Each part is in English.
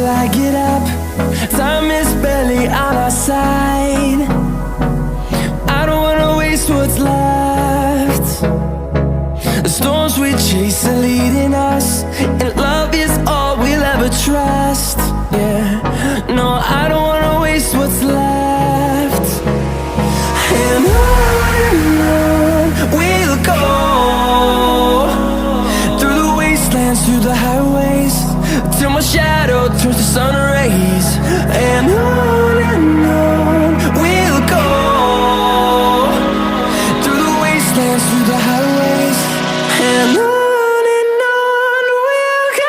I get up. Time is barely on our side. I don't wanna waste what's left. The storms we chase are leading us, and love is all we'll ever trust. Yeah, no, I don't wanna waste what's left. And on we'll go, through the wastelands, through the highways, till my shadow turns to sun rays. And on we'll go, through the wastelands, through the highways, and on we'll go.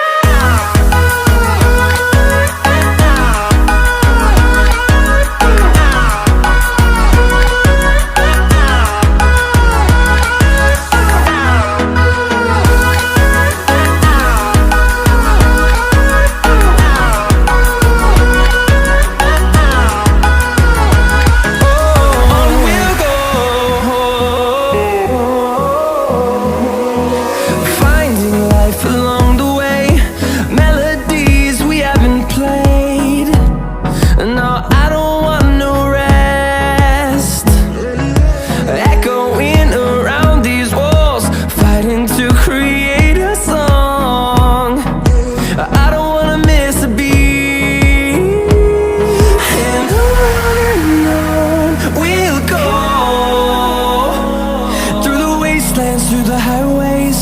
Through the highways,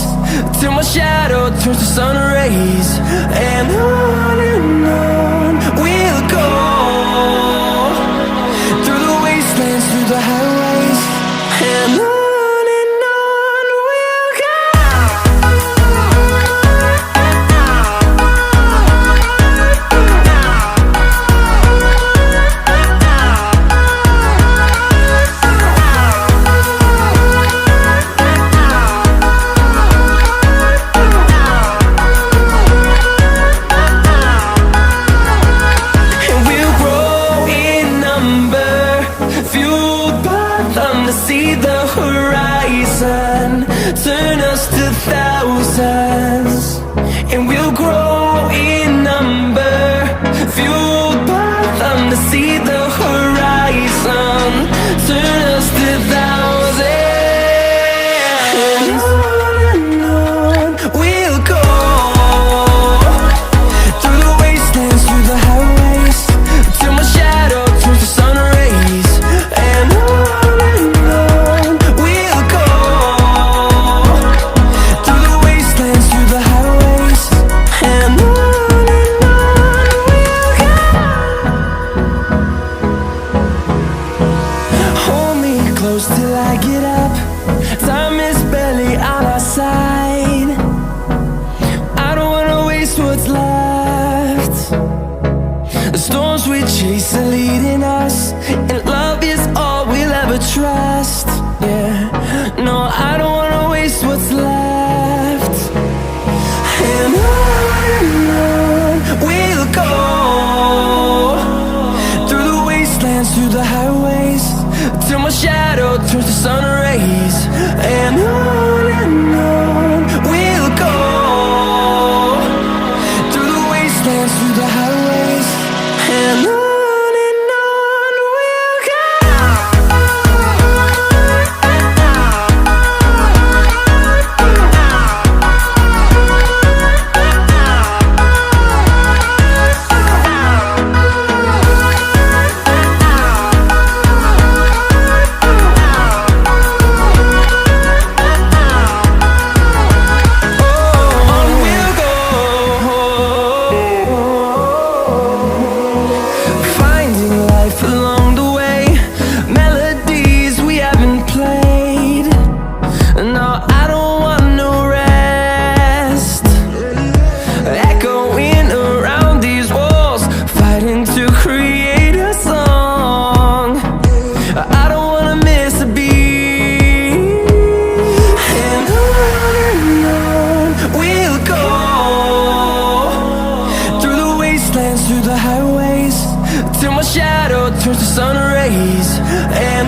till my shadow turns to sun rays. And on we'll go, through the wastelands, through the highways, and on we'll go. See the horizon, turn us to thousands, and we'll grow in number, fueled by them. To see the horizon, turn us to thousands, and on we'll go, through the wastelands, through the highways, till my shadow turns to sun rays. And till I get up, time is barely on our side. I don't wanna waste what's left. The storms we chase are leading us, and love is all we'll ever trust. Yeah, no, I don't wanna waste what's left. And on we'll go, through the wastelands, through the highways, till my shadow turns to sun rays. And on we'll go, through the wastelands, through the highways, and on we'll go. Through the highways, till my shadow turns to sun rays. And